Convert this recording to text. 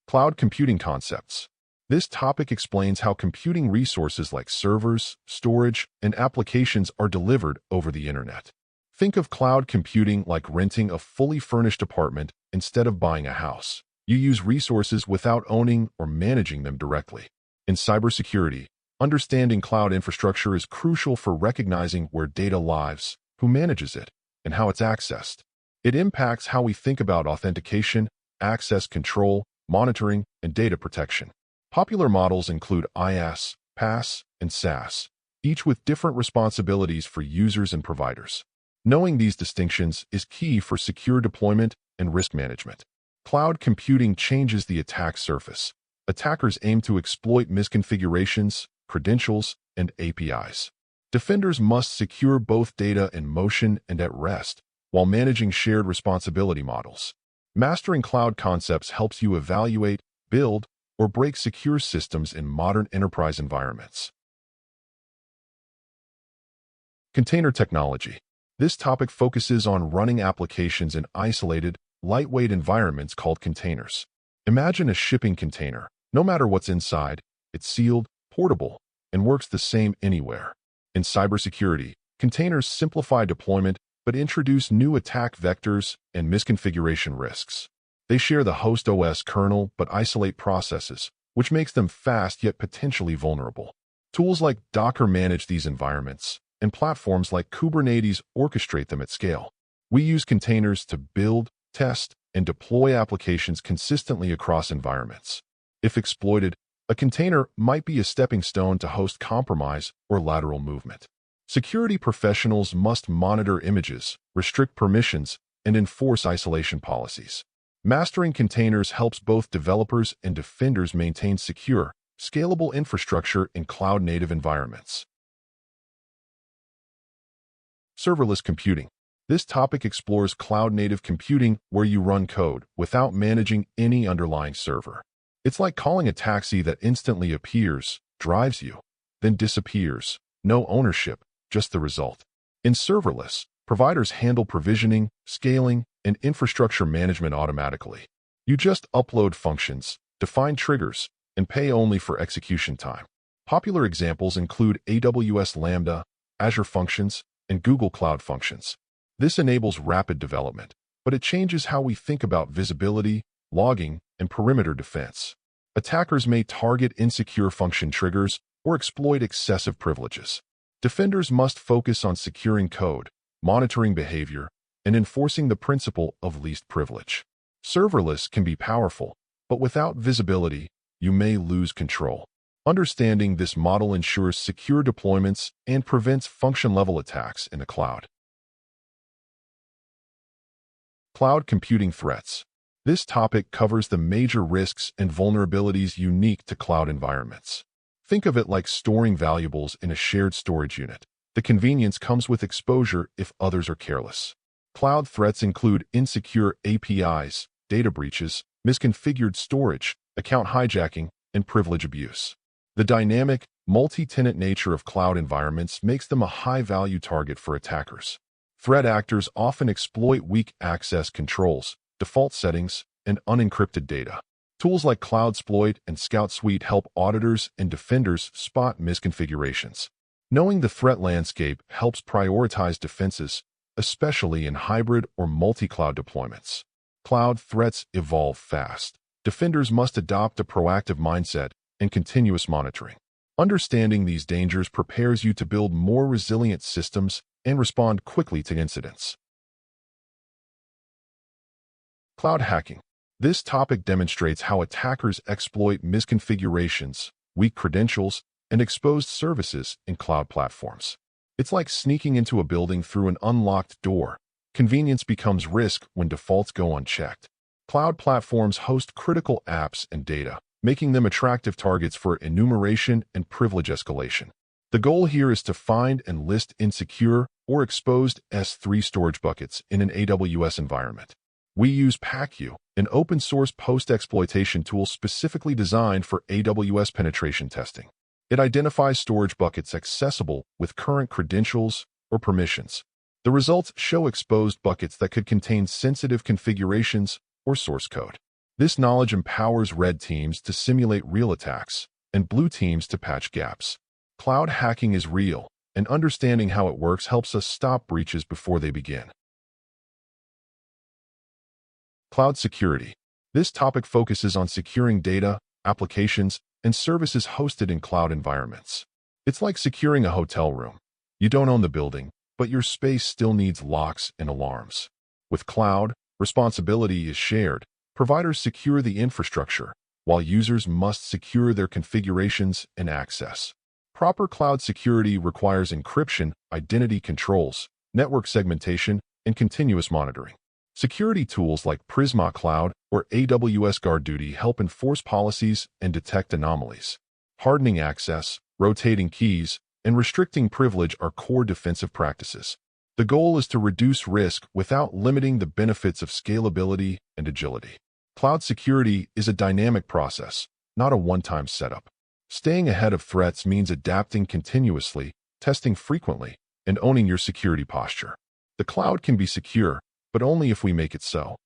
Cloud computing concepts. This topic explains how computing resources like servers, storage, and applications are delivered over the internet. Think of cloud computing like renting a fully furnished apartment instead of buying a house. You use resources without owning or managing them directly. In cybersecurity, understanding cloud infrastructure is crucial for recognizing where data lives, who manages it, and how it's accessed. It impacts how we think about authentication, access control, monitoring, and data protection. Popular models include IaaS, PaaS, and SaaS, each with different responsibilities for users and providers. Knowing these distinctions is key for secure deployment and risk management. Cloud computing changes the attack surface. Attackers aim to exploit misconfigurations, credentials, and APIs. Defenders must secure both data in motion and at rest, while managing shared responsibility models. Mastering cloud concepts helps you evaluate, build, or break secure systems in modern enterprise environments. Container technology. This topic focuses on running applications in isolated, lightweight environments called containers. Imagine a shipping container. No matter what's inside, it's sealed, portable, and works the same anywhere. In cybersecurity, containers simplify deployment but introduce new attack vectors and misconfiguration risks. They share the host OS kernel but isolate processes, which makes them fast yet potentially vulnerable. Tools like Docker manage these environments, and platforms like Kubernetes orchestrate them at scale. We use containers to build, test, and deploy applications consistently across environments. If exploited, a container might be a stepping stone to host compromise or lateral movement. Security professionals must monitor images, restrict permissions, and enforce isolation policies. Mastering containers helps both developers and defenders maintain secure, scalable infrastructure in cloud-native environments. Serverless computing. This topic explores cloud-native computing where you run code without managing any underlying server. It's like calling a taxi that instantly appears, drives you, then disappears. No ownership, just the result. In serverless, providers handle provisioning, scaling, and infrastructure management automatically. You just upload functions, define triggers, and pay only for execution time. Popular examples include AWS Lambda, Azure Functions, and Google Cloud Functions. This enables rapid development, but it changes how we think about visibility, logging, and perimeter defense. Attackers may target insecure function triggers or exploit excessive privileges. Defenders must focus on securing code, monitoring behavior, and enforcing the principle of least privilege. Serverless can be powerful, but without visibility, you may lose control. Understanding this model ensures secure deployments and prevents function-level attacks in the cloud. Cloud computing threats. This topic covers the major risks and vulnerabilities unique to cloud environments. Think of it like storing valuables in a shared storage unit. The convenience comes with exposure if others are careless. Cloud threats include insecure APIs, data breaches, misconfigured storage, account hijacking, and privilege abuse. The dynamic, multi-tenant nature of cloud environments makes them a high-value target for attackers. Threat actors often exploit weak access controls, default settings, and unencrypted data. Tools like CloudSploit and Scout Suite help auditors and defenders spot misconfigurations. Knowing the threat landscape helps prioritize defenses, especially in hybrid or multi-cloud deployments. Cloud threats evolve fast. Defenders must adopt a proactive mindset and continuous monitoring. Understanding these dangers prepares you to build more resilient systems and respond quickly to incidents. Cloud hacking. This topic demonstrates how attackers exploit misconfigurations, weak credentials, and exposed services in cloud platforms. It's like sneaking into a building through an unlocked door. Convenience becomes risk when defaults go unchecked. Cloud platforms host critical apps and data, making them attractive targets for enumeration and privilege escalation. The goal here is to find and list insecure or exposed S3 storage buckets in an AWS environment. We use PackU, an open-source post-exploitation tool specifically designed for AWS penetration testing. It identifies storage buckets accessible with current credentials or permissions. The results show exposed buckets that could contain sensitive configurations or source code. This knowledge empowers red teams to simulate real attacks and blue teams to patch gaps. Cloud hacking is real, and understanding how it works helps us stop breaches before they begin. Cloud security. This topic focuses on securing data, applications, and services hosted in cloud environments. It's like securing a hotel room. You don't own the building, but your space still needs locks and alarms. With cloud, responsibility is shared. Providers secure the infrastructure, while users must secure their configurations and access. Proper cloud security requires encryption, identity controls, network segmentation, and continuous monitoring. Security tools like Prisma Cloud or AWS GuardDuty help enforce policies and detect anomalies. Hardening access, rotating keys, and restricting privilege are core defensive practices. The goal is to reduce risk without limiting the benefits of scalability and agility. Cloud security is a dynamic process, not a one-time setup. Staying ahead of threats means adapting continuously, testing frequently, and owning your security posture. The cloud can be secure, but only if we make it so.